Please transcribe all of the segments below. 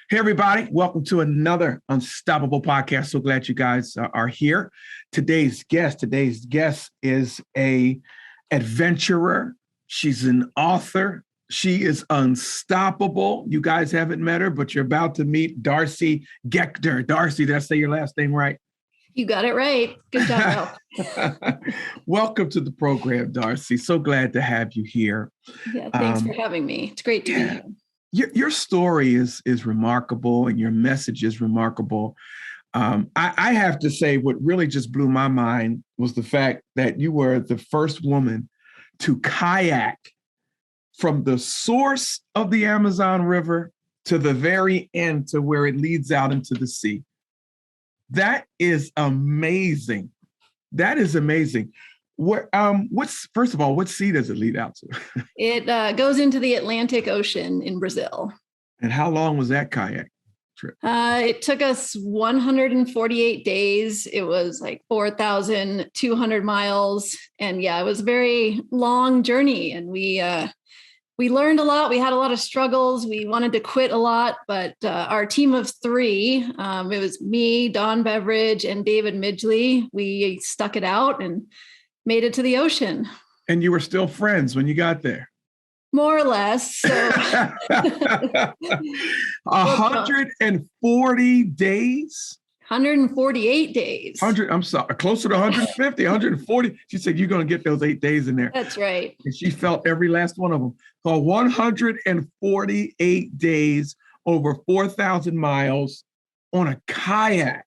Hey, everybody. Welcome to another Unstoppable podcast. So glad you guys are here. Today's guest is a adventurer. She's an author. She is unstoppable. You guys haven't met her, but you're about to meet Darcy Gaechter. Darcy, did I say your last name right? You got it right. Good job, Al. Welcome to the program, Darcy. So glad to have you here. Yeah, thanks for having me. It's great to be here. Your story is remarkable, and your message is remarkable. I have to say, what really just blew my mind was the fact that you were the first woman to kayak from the source of the Amazon River to the very end, to where it leads out into the sea. That is amazing. That is amazing. First of all, what sea does it lead out to? It goes into the Atlantic Ocean in Brazil. And how long was that kayak trip? It took us 148 days. It was like 4,200 miles. And yeah, it was a very long journey. And we learned a lot. We had a lot of struggles. We wanted to quit a lot, but our team of three, it was me, Don Beveridge, and David Midgley. We stuck it out and made it to the ocean. And you were still friends when you got there? More or less. So 140 days? 148 days. I'm sorry, closer to 150, 140. She said, you're going to get those 8 days in there. That's right. And she felt every last one of them. So 148 days, over 4,000 miles on a kayak.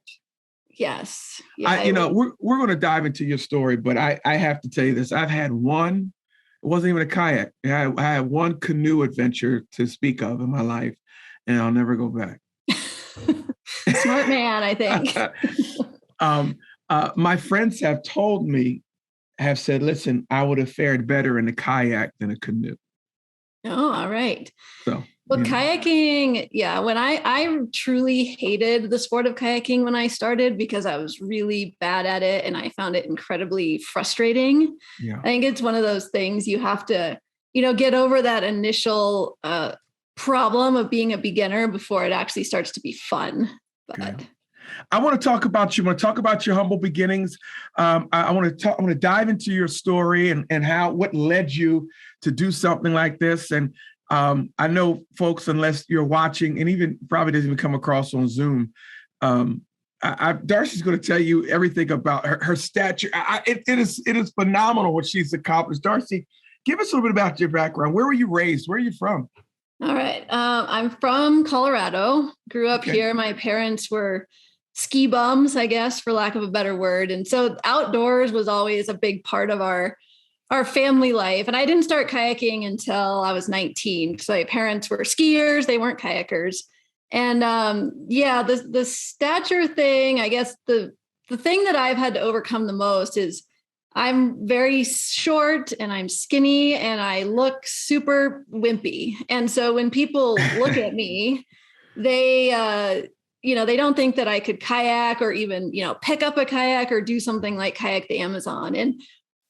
Yes. Yeah, we're going to dive into your story, but I have to tell you this. I've had one, it wasn't even a kayak. I had one canoe adventure to speak of in my life, and I'll never go back. Smart man, I think. My friends have said, listen, I would have fared better in a kayak than a canoe. Oh, all right. So. Well, kayaking, yeah, when I truly hated the sport of kayaking when I started, because I was really bad at it and I found it incredibly frustrating. Yeah. I think it's one of those things you have to, get over that initial problem of being a beginner before it actually starts to be fun. But okay. I want to talk about you. I want to talk about your humble beginnings. I want to dive into your story and what led you to do something like this. And I know, folks, unless you're watching, and even probably doesn't even come across on Zoom, Darcy's going to tell you everything about her stature. It is phenomenal what she's accomplished. Darcy, give us a little bit about your background. Where were you raised? Where are you from? All right. I'm from Colorado. Grew up here. My parents were ski bums, I guess, for lack of a better word. And so outdoors was always a big part of our family life. And I didn't start kayaking until I was 19. So my parents were skiers. They weren't kayakers. And the stature thing, I guess the thing that I've had to overcome the most is I'm very short and I'm skinny and I look super wimpy. And so when people look at me, they don't think that I could kayak or even, pick up a kayak or do something like kayak the Amazon. And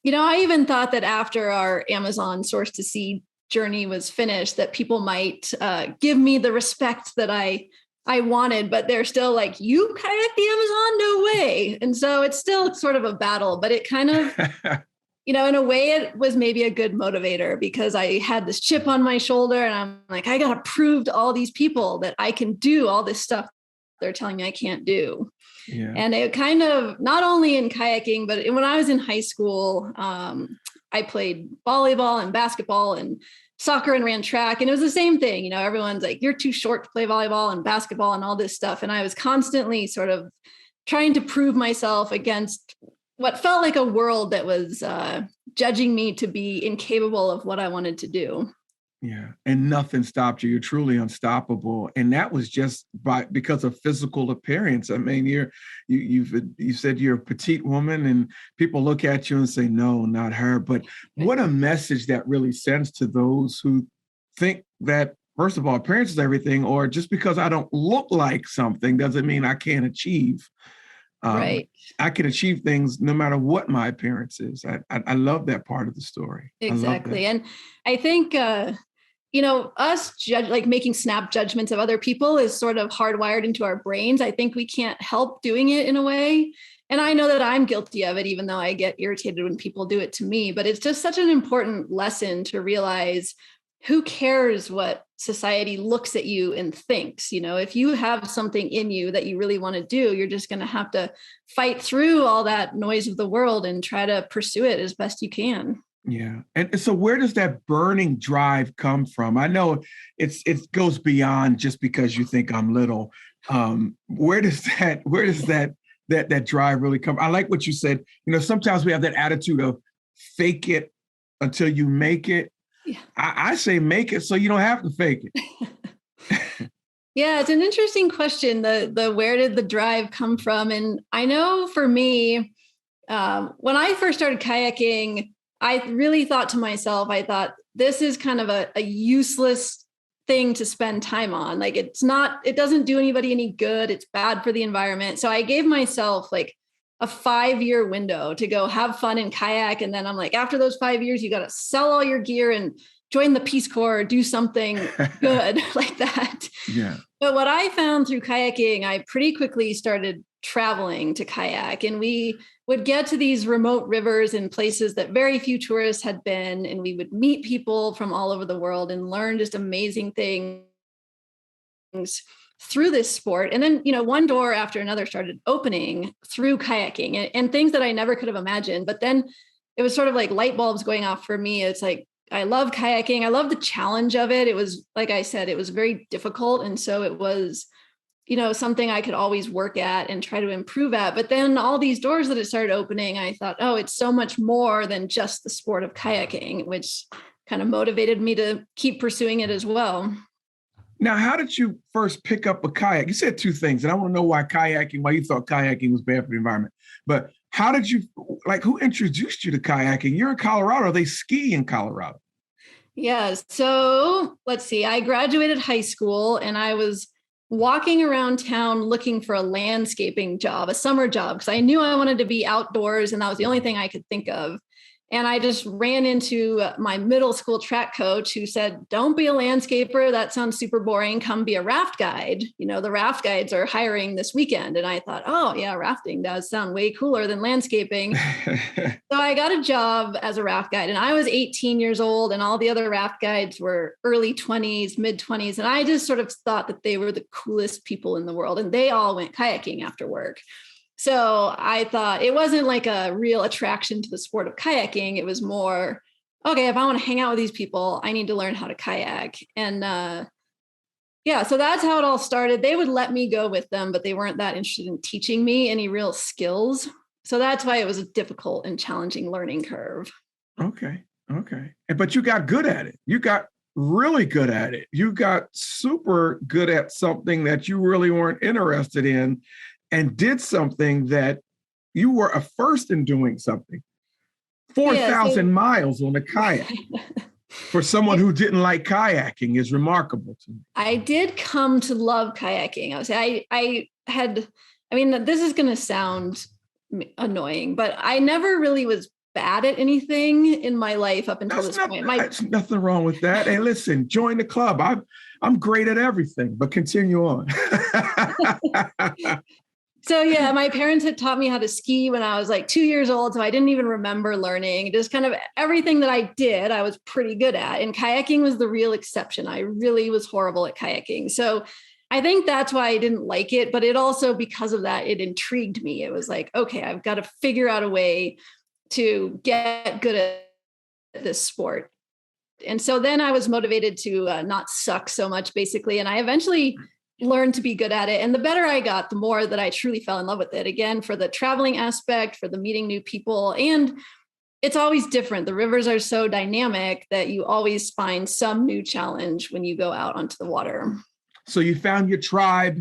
I even thought that after our Amazon source to sea journey was finished, that people might give me the respect that I wanted, but they're still like, you kayak the Amazon? No way. And so it's still sort of a battle, but it kind of, in a way it was maybe a good motivator, because I had this chip on my shoulder and I'm like, I got to prove to all these people that I can do all this stuff they're telling me I can't do. Yeah. And it kind of, not only in kayaking, but when I was in high school, I played volleyball and basketball and soccer and ran track. And it was the same thing. Everyone's like, you're too short to play volleyball and basketball and all this stuff. And I was constantly sort of trying to prove myself against what felt like a world that was judging me to be incapable of what I wanted to do. Yeah. And nothing stopped you. You're truly unstoppable. And that was just because of physical appearance. I mean, you said you're a petite woman and people look at you and say, no, not her. But what a message that really sends to those who think that, first of all, appearance is everything, or just because I don't look like something doesn't mean I can't achieve. Right. I can achieve things no matter what my appearance is. I love that part of the story. Exactly. And I think, us making snap judgments of other people is sort of hardwired into our brains. I think we can't help doing it in a way. And I know that I'm guilty of it, even though I get irritated when people do it to me. But it's just such an important lesson to realize, who cares what society looks at you and thinks? If you have something in you that you really want to do, you're just going to have to fight through all that noise of the world and try to pursue it as best you can. Yeah. And so where does that burning drive come from? I know it goes beyond just because you think I'm little. Where does that drive really come? I like what you said. Sometimes we have that attitude of fake it until you make it. Yeah. I say make it so you don't have to fake it. Yeah, it's an interesting question. The where did the drive come from? And I know for me, when I first started kayaking, I really thought to myself, this is kind of a useless thing to spend time on. It doesn't do anybody any good. It's bad for the environment. So I gave myself a 5-year window to go have fun in kayak. And then I'm like, after those 5 years, you got to sell all your gear and join the Peace Corps or do something good like that. Yeah. But what I found through kayaking, I pretty quickly started traveling to kayak, and we would get to these remote rivers and places that very few tourists had been. And we would meet people from all over the world and learn just amazing things through this sport. And then, one door after another started opening through kayaking and things that I never could have imagined. But then it was sort of like light bulbs going off for me. It's like, I love kayaking. I love the challenge of it. It was, like I said, it was very difficult. And so it was, something I could always work at and try to improve at. But then all these doors that it started opening, I thought, oh, it's so much more than just the sport of kayaking, which kind of motivated me to keep pursuing it as well. Now, how did you first pick up a kayak? You said two things, and I want to know why you thought kayaking was bad for the environment. But how did you, who introduced you to kayaking? You're in Colorado. They ski in Colorado. Yeah. So let's see. I graduated high school and I was walking around town looking for a landscaping job, a summer job, because I knew I wanted to be outdoors and that was the only thing I could think of. And I just ran into my middle school track coach who said, don't be a landscaper. That sounds super boring. Come be a raft guide. The raft guides are hiring this weekend. And I thought, oh yeah, rafting does sound way cooler than landscaping. So I got a job as a raft guide and I was 18 years old and all the other raft guides were early 20s, mid 20s. And I just sort of thought that they were the coolest people in the world and they all went kayaking after work. So I thought it wasn't like a real attraction to the sport of kayaking. It was more, okay, if I want to hang out with these people, I need to learn how to kayak. And so that's how it all started. They would let me go with them, but they weren't that interested in teaching me any real skills. So that's why it was a difficult and challenging learning curve. Okay. But you got good at it. You got really good at it. You got super good at something that you really weren't interested in. And did something that you were a first in doing something. 4,000 miles on a kayak for someone who didn't like kayaking is remarkable to me. I did come to love kayaking. I would say this is going to sound annoying, but I never really was bad at anything in my life up until this point. There's nothing wrong with that. And listen, join the club. I'm great at everything, but continue on. So yeah, my parents had taught me how to ski when I was like 2 years old. So I didn't even remember learning. Just kind of everything that I did, I was pretty good at. And kayaking was the real exception. I really was horrible at kayaking. So I think that's why I didn't like it. But it also, because of that, it intrigued me. It was like, okay, I've got to figure out a way to get good at this sport. And so then I was motivated to not suck so much, basically. And I eventually learned to be good at it. And the better I got, the more that I truly fell in love with it. Again, for the traveling aspect, for the meeting new people. And it's always different. The rivers are so dynamic that you always find some new challenge when you go out onto the water. So you found your tribe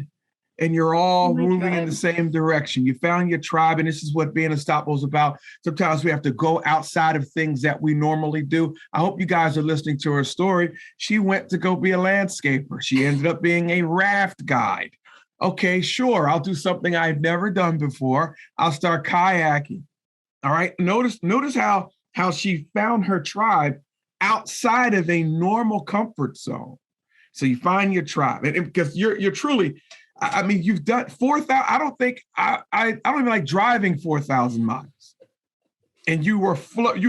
and you're all moving in the same direction. You found your tribe, and this is what being unstoppable is about. Sometimes we have to go outside of things that we normally do. I hope you guys are listening to her story. She went to go be a landscaper. She ended up being a raft guide. Okay, sure, I'll do something I've never done before. I'll start kayaking. All right, notice how she found her tribe outside of a normal comfort zone. So you find your tribe, and because you're truly, I mean, you've done 4,000. I don't think I don't even like driving 4,000 miles, and you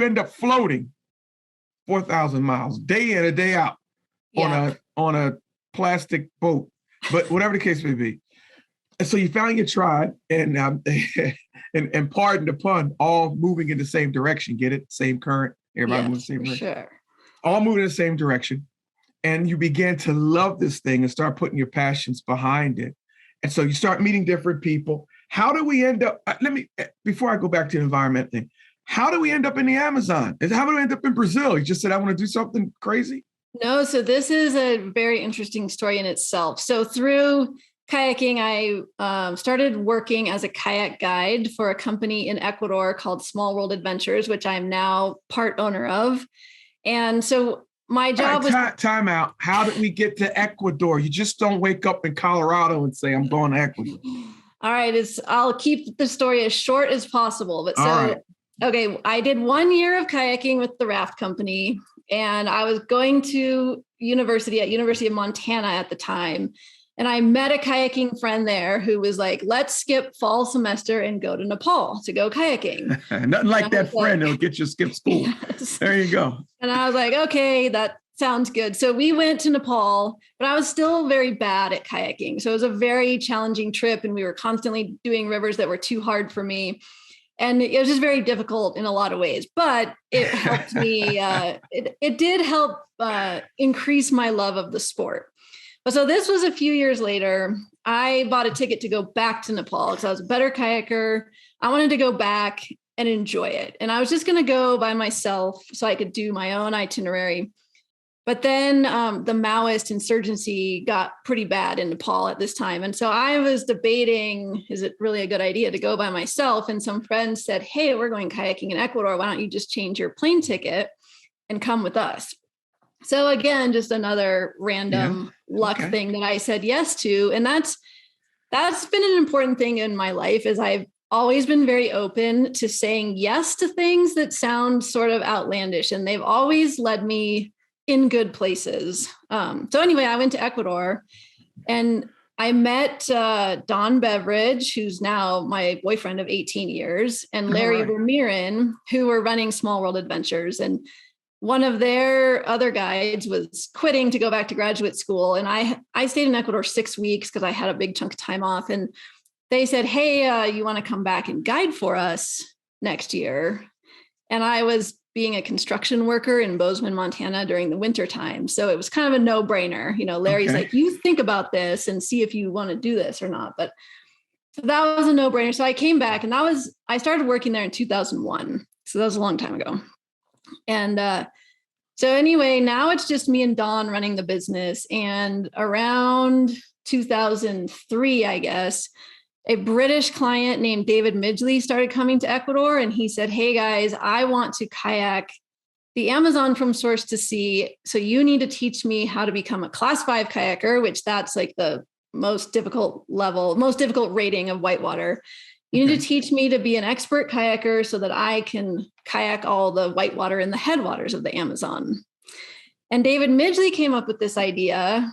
end up floating 4,000 miles day in and day out on a plastic boat, but whatever the case may be. And so you found your tribe, and and pardon the pun, all moving in the same direction. Get it? Same current. Everybody moving the same direction. Sure. All moving in the same direction. And you began to love this thing and start putting your passions behind it. And so you start meeting different people. How do we end up? Before I go back to the environment thing, how do we end up in the Amazon? How do we end up in Brazil? You just said, I want to do something crazy? No, so this is a very interesting story in itself. So through kayaking, I started working as a kayak guide for a company in Ecuador called Small World Adventures, which I'm now part owner of. And so my job was time out. How did we get to Ecuador? You just don't wake up in Colorado and say, I'm going to Ecuador. All right. I'll keep the story as short as possible. But okay, I did 1 year of kayaking with the raft company, and I was going to University of Montana at the time. And I met a kayaking friend there who was like, let's skip fall semester and go to Nepal to go kayaking. Nothing like that friend that'll get you to skip school. Yes. There you go. And I was like, okay, that sounds good. So we went to Nepal, but I was still very bad at kayaking. So it was a very challenging trip, and we were constantly doing rivers that were too hard for me. And it was just very difficult in a lot of ways, but it helped me. It did help increase my love of the sport. But so this was a few years later. I bought a ticket to go back to Nepal because I was a better kayaker. I wanted to go back and enjoy it. And I was just going to go by myself so I could do my own itinerary. But then the Maoist insurgency got pretty bad in Nepal at this time. And so I was debating, is it really a good idea to go by myself? And some friends said, hey, we're going kayaking in Ecuador. Why don't you just change your plane ticket and come with us? So again, just another random luck thing that I said yes to. And that's been an important thing in my life, is I've always been very open to saying yes to things that sound sort of outlandish. And they've always led me in good places. So anyway, I went to Ecuador, and I met Don Beveridge, who's now my boyfriend of 18 years, and Larry Vermeeren, who were running Small World Adventures. And one of their other guides was quitting to go back to graduate school. And I stayed in Ecuador 6 weeks because I had a big chunk of time off. And they said, hey, you want to come back and guide for us next year? And I was being a construction worker in Bozeman, Montana during the winter time. So it was kind of a no-brainer. You know, Larry's like, you think about this and see if you want to do this or not. But so that was a no-brainer. So I came back, and I started working there in 2001. So that was a long time ago. And so anyway, now it's just me and Dawn running the business. And around 2003, I guess, a British client named David Midgley started coming to Ecuador, and he said, hey guys, I want to kayak the Amazon from source to sea. So you need to teach me how to become a class 5 kayaker, which that's like the most difficult rating of whitewater. You need to teach me to be an expert kayaker so that I can kayak all the whitewater in the headwaters of the Amazon. And David Midgley came up with this idea,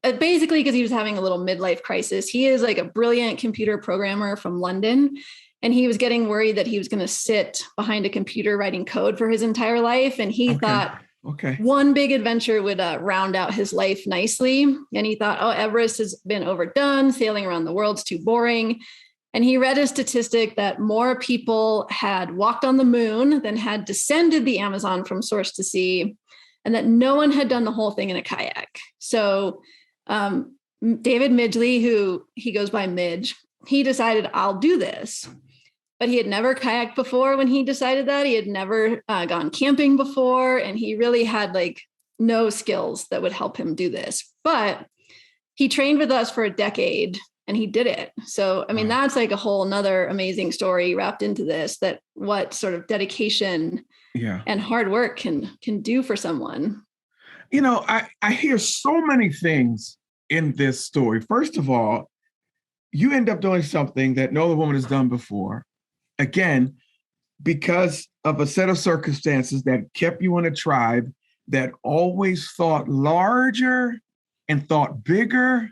basically because he was having a little midlife crisis. He is like a brilliant computer programmer from London, and he was getting worried that he was going to sit behind a computer writing code for his entire life. And he thought one big adventure would round out his life nicely. And he thought, oh, Everest has been overdone. Sailing around the world's too boring. And he read a statistic that more people had walked on the moon than had descended the Amazon from source to sea, and that no one had done the whole thing in a kayak. So David Midgley, who he goes by Midge, he decided, I'll do this. But he had never kayaked before when he decided that. He had never gone camping before, and he really had like no skills that would help him do this. But he trained with us for a decade, and he did it. So, I mean, that's like a whole nother amazing story wrapped into this, that what sort of dedication and hard work can do for someone. You know, I hear so many things in this story. First of all, you end up doing something that no other woman has done before. Again, because of a set of circumstances that kept you in a tribe that always thought larger and thought bigger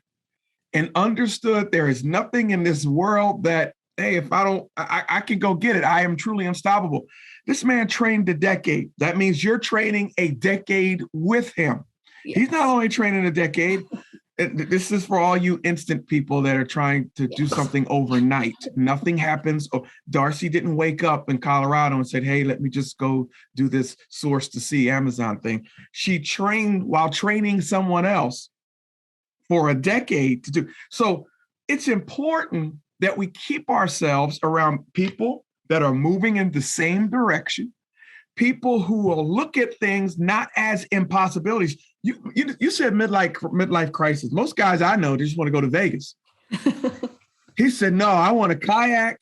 and understood there is nothing in this world that, hey, if I don't, I can go get it. I am truly unstoppable. This man trained a decade. That means you're training a decade with him. Yes. He's not only training a decade. This is for all you instant people that are trying to do something overnight. Nothing happens. Oh, Darcy didn't wake up in Colorado and said, hey, let me just go do this source to see Amazon thing. She trained while training someone else for a decade to do. So it's important that we keep ourselves around people that are moving in the same direction, people who will look at things not as impossibilities. You said midlife crisis. Most guys I know, they just want to go to Vegas. He said, no, I want to kayak.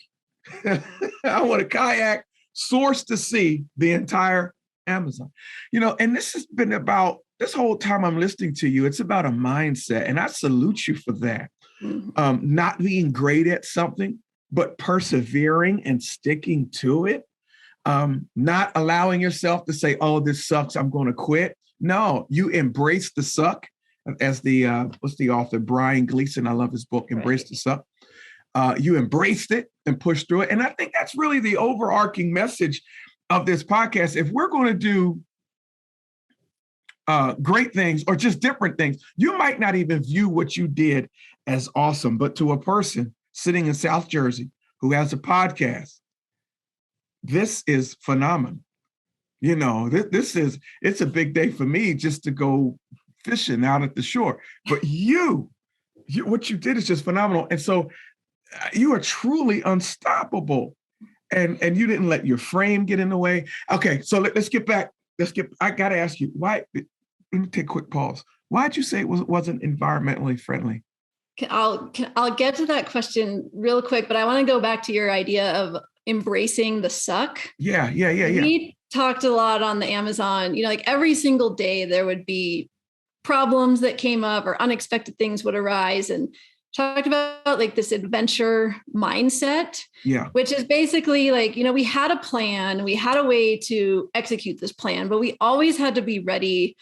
I want to kayak, source to see the entire Amazon. And this has been about, this whole time I'm listening to you, it's about a mindset. And I salute you for that. Mm-hmm. Not being great at something, but persevering and sticking to it. Not allowing yourself to say, oh, this sucks, I'm going to quit. No, you embrace the suck. As what's the author? Brian Gleason. I love his book, Embrace the Suck. You embraced it and pushed through it. And I think that's really the overarching message of this podcast. If we're going to do great things or just different things, you might not even view what you did as awesome, but to a person sitting in South Jersey who has a podcast, this is phenomenal. It's a big day for me just to go fishing out at the shore. But you what you did is just phenomenal. And so you are truly unstoppable. And you didn't let your frame get in the way. Okay, so let's get back. I got to ask you, why, let me take a quick pause. Why'd you say it wasn't environmentally friendly? I'll get to that question real quick, but I want to go back to your idea of embracing the suck. Yeah. We talked a lot on the Amazon, like every single day there would be problems that came up or unexpected things would arise, and talked about like this adventure mindset, which is basically like, we had a plan, we had a way to execute this plan, but we always had to be ready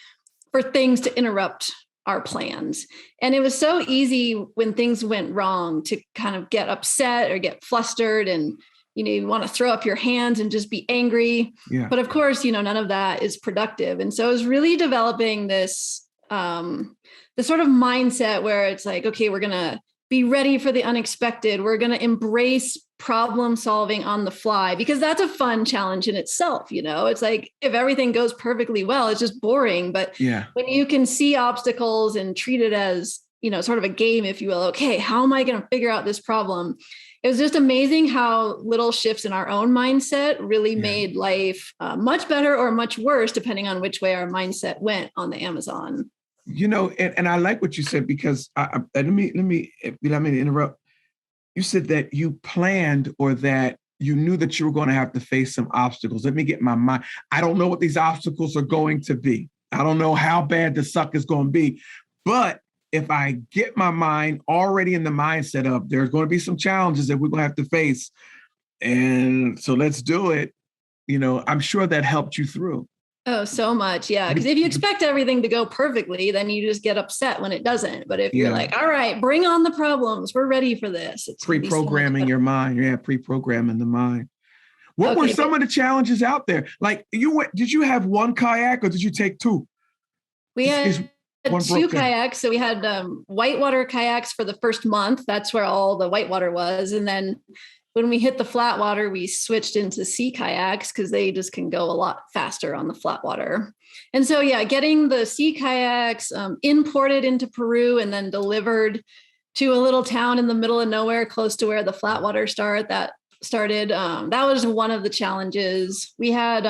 for things to interrupt our plans. And it was so easy when things went wrong to kind of get upset or get flustered and you want to throw up your hands and just be angry. Yeah. But of course, none of that is productive. And so it was really developing this sort of mindset where it's like, okay, we're going to be ready for the unexpected. We're going to embrace problem solving on the fly, because that's a fun challenge in itself. It's like, if everything goes perfectly well, it's just boring. But when you can see obstacles and treat it as, sort of a game, if you will, okay, how am I going to figure out this problem? It was just amazing how little shifts in our own mindset really made life much better or much worse, depending on which way our mindset went on the Amazon. And I like what you said, because let me interrupt. You said that you planned, or that you knew that you were going to have to face some obstacles. Let me get my mind. I don't know what these obstacles are going to be. I don't know how bad the suck is going to be, but if I get my mind already in the mindset of there's going to be some challenges that we're going to have to face, and so let's do it, I'm sure that helped you through. Oh, so much. Yeah. Because if you expect everything to go perfectly, then you just get upset when it doesn't. But if you're like, all right, bring on the problems, we're ready for this. It's pre-programming your mind. Yeah. Pre-programming the mind. What were some of the challenges out there? Like did you have one kayak or did you take two? We had two kayaks. So we had whitewater kayaks for the first month. That's where all the whitewater was. And then when we hit the flat water, we switched into sea kayaks because they just can go a lot faster on the flat water. And so, getting the sea kayaks imported into Peru and then delivered to a little town in the middle of nowhere, close to where the flat water started. That was one of the challenges. We had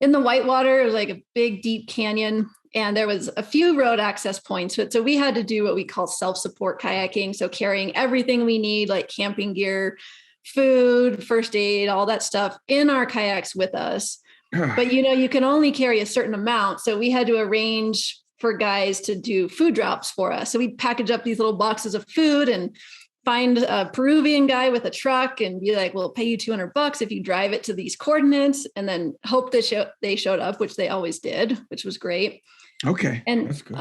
in the whitewater, it was like a big, deep canyon. And there was a few road access points. So we had to do what we call self-support kayaking. So carrying everything we need, like camping gear, food, first aid, all that stuff in our kayaks with us. But, you can only carry a certain amount. So we had to arrange for guys to do food drops for us. So we'd package up these little boxes of food and find a Peruvian guy with a truck and be like, we'll pay you $200 if you drive it to these coordinates, and then hope that they showed up, which they always did, which was great. Okay. And that's good.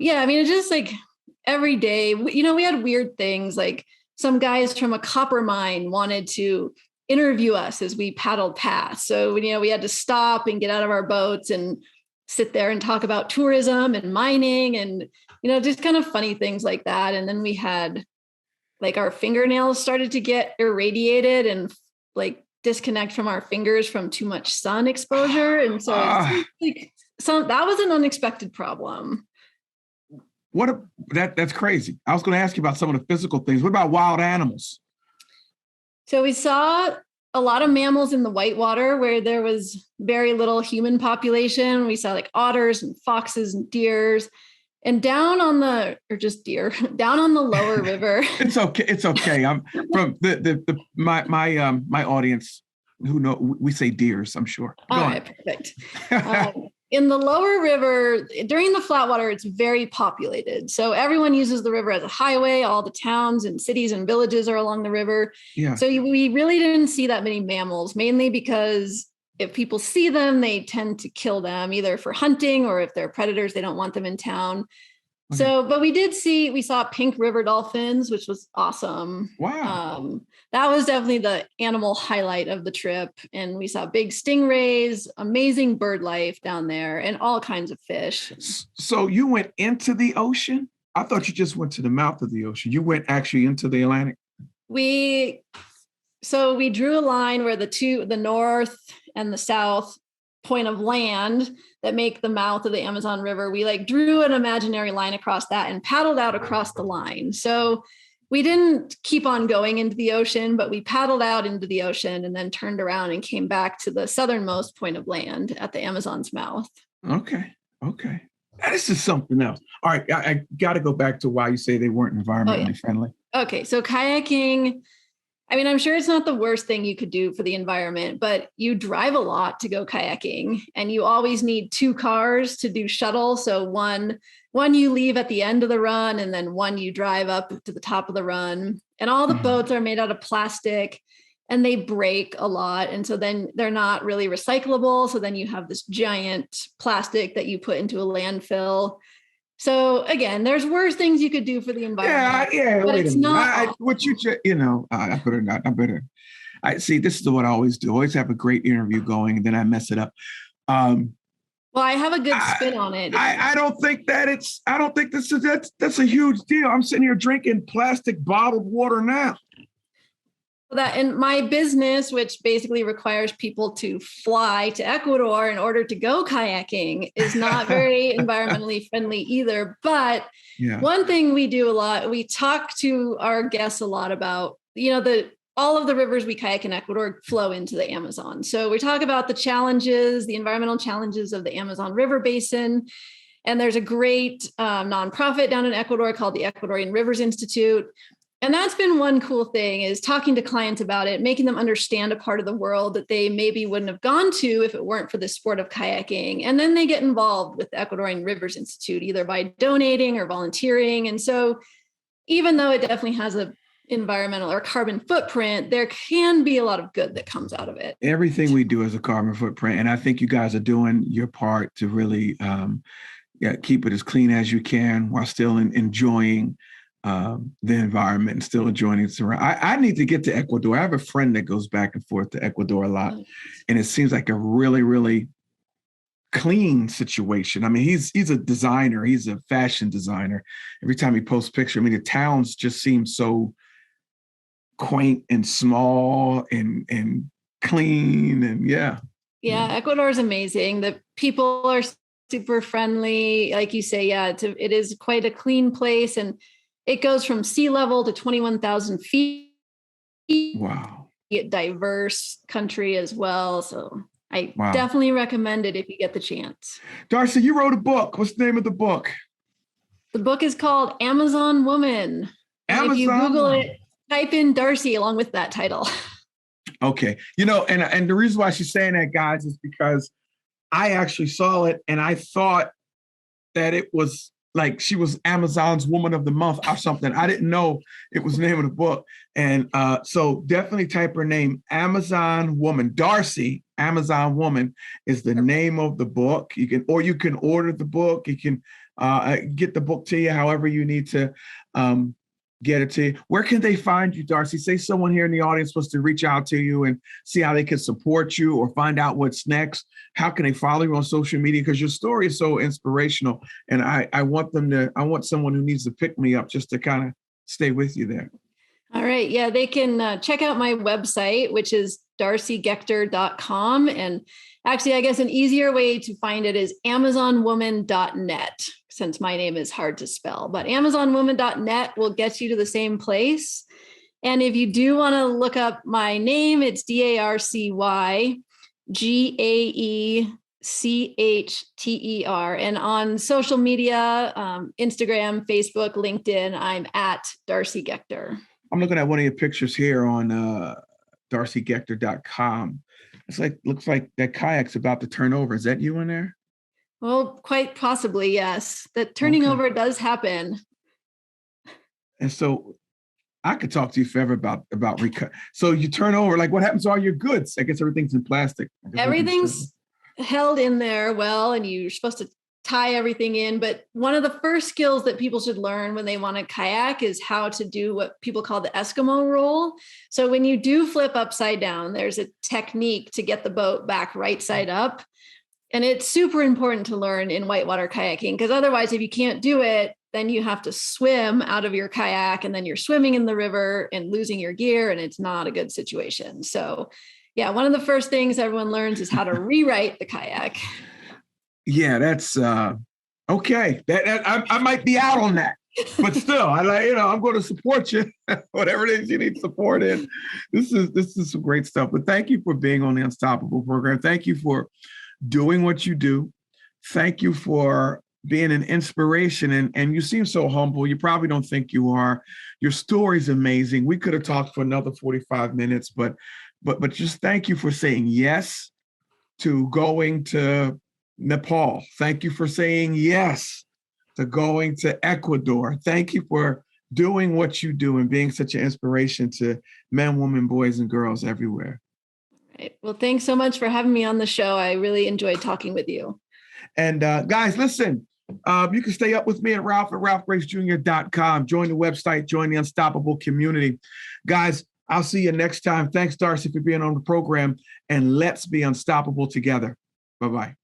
yeah, I mean, it's just like every day, you know, we had weird things, like some guys from a copper mine wanted to interview us as we paddled past. So, you know, we had to stop and get out of our boats and sit there and talk about tourism and mining and, you know, just kind of funny things like that. And then we had like our fingernails started to get irradiated and like disconnect from our fingers from too much sun exposure. And so like that was an unexpected problem. That's crazy. I was going to ask you about some of the physical things. What about wild animals? So we saw a lot of mammals in the whitewater where there was very little human population. We saw like otters and foxes and deers. And down on the lower river. It's okay. I'm from my audience who know we say deers, I'm sure. All right, perfect. In the lower river, during the flatwater, it's very populated. So everyone uses the river as a highway. All the towns and cities and villages are along the river. Yeah. So we really didn't see that many mammals, mainly because if people see them, they tend to kill them either for hunting or if they're predators, they don't want them in town. Okay. So, but we saw pink river dolphins, which was awesome. Wow. That was definitely the animal highlight of the trip. And we saw big stingrays, amazing bird life down there, and all kinds of fish. So you went into the ocean? I thought you just went to the mouth of the ocean. You went actually into the Atlantic? We drew a line where the north and the south point of land that make the mouth of the Amazon River, we like drew an imaginary line across that and paddled out across the line. So we didn't keep on going into the ocean, but we paddled out into the ocean and then turned around and came back to the southernmost point of land at the Amazon's mouth. Okay. This is something else. All right. I got to go back to why you say they weren't environmentally friendly. Okay. So kayaking, I mean, I'm sure it's not the worst thing you could do for the environment, but you drive a lot to go kayaking and you always need 2 cars to do shuttle. So one you leave at the end of the run and then one you drive up to the top of the run. And all the boats are made out of plastic and they break a lot. And so then they're not really recyclable. So then you have this giant plastic that you put into a landfill. So again, there's worse things you could do for the environment. Yeah. But it's not. I better. I see. This is what I always do. I always have a great interview going, and then I mess it up. Well, I have a good spin on it. I don't think that's a huge deal. I'm sitting here drinking plastic bottled water now. That in my business, which basically requires people to fly to Ecuador in order to go kayaking, is not very environmentally friendly either. But one thing we do a lot, we talk to our guests a lot about, all of the rivers we kayak in Ecuador flow into the Amazon. So we talk about the environmental challenges of the Amazon River Basin. And there's a great nonprofit down in Ecuador called the Ecuadorian Rivers Institute. And that's been one cool thing, is talking to clients about it, making them understand a part of the world that they maybe wouldn't have gone to if it weren't for the sport of kayaking. And then they get involved with the Ecuadorian Rivers Institute, either by donating or volunteering. And so even though it definitely has a environmental or carbon footprint, there can be a lot of good that comes out of it. Everything we do is a carbon footprint. And I think you guys are doing your part to really keep it as clean as you can while still enjoying the environment and still enjoying it around. I need to get to Ecuador. I have a friend that goes back and forth to Ecuador a lot. And it seems like a really, really clean situation. I mean, he's a designer. He's a fashion designer. Every time he posts pictures, I mean, the towns just seem so quaint and small and clean. And yeah, Ecuador is amazing. The people are super friendly. Like you say, it is quite a clean place. And it goes from sea level to 21,000 feet. Wow. Diverse country as well. So I definitely recommend it if you get the chance. Darcy, you wrote a book. What's the name of the book? The book is called Amazon Woman. And if you Google it, type in Darcy along with that title. Okay. And the reason why she's saying that, guys, is because I actually saw it and I thought that it was like she was Amazon's Woman of the Month or something. I didn't know it was the name of the book. And so definitely type her name, Amazon Woman. Darcy, Amazon Woman is the name of the book. You can order the book. You can get the book to you however you need to get it to you. Where can they find you, Darcy? Say someone here in the audience wants to reach out to you and see how they can support you or find out what's next. How can they follow you on social media? Because your story is so inspirational. And I want someone who needs to pick me up just to kind of stay with you there. All right. Yeah, they can check out my website, which is darcygaechter.com. And actually, I guess an easier way to find it is amazonwoman.net, since my name is hard to spell. But amazonwoman.net will get you to the same place. And if you do want to look up my name, it's DarcyGaechter. And on social media, Instagram, Facebook, LinkedIn, I'm at Darcy Gaechter. I'm looking at one of your pictures here on darcygaechter.com. Looks like that kayak's about to turn over. Is that you in there? Well, quite possibly, yes. That turning over does happen. And so I could talk to you forever about so you turn over, like what happens to all your goods? I guess everything's in plastic. Everything's held in there well, and you're supposed to tie everything in. But one of the first skills that people should learn when they want to kayak is how to do what people call the Eskimo roll. So when you do flip upside down, there's a technique to get the boat back right side up. And it's super important to learn in whitewater kayaking, because otherwise, if you can't do it, then you have to swim out of your kayak, and then you're swimming in the river and losing your gear, and it's not a good situation. So yeah, one of the first things everyone learns is how to rewrite the kayak. Yeah, that's okay. I might be out on that, but still, I'm going to support you. Whatever it is you need support in. This is some great stuff. But thank you for being on the Unstoppable program. Thank you for doing what you do. Thank you for being an inspiration. And you seem so humble. You probably don't think you are. Your story's amazing. We could have talked for another 45 minutes, but just thank you for saying yes to going to Nepal. Thank you for saying yes to going to Ecuador. Thank you for doing what you do and being such an inspiration to men, women, boys, and girls everywhere. Right. Well, thanks so much for having me on the show. I really enjoyed talking with you. And guys, listen, you can stay up with me at ralph@ralphgracejr.com. Join the website, join the Unstoppable community. Guys, I'll see you next time. Thanks, Darcy, for being on the program. And let's be unstoppable together. Bye-bye.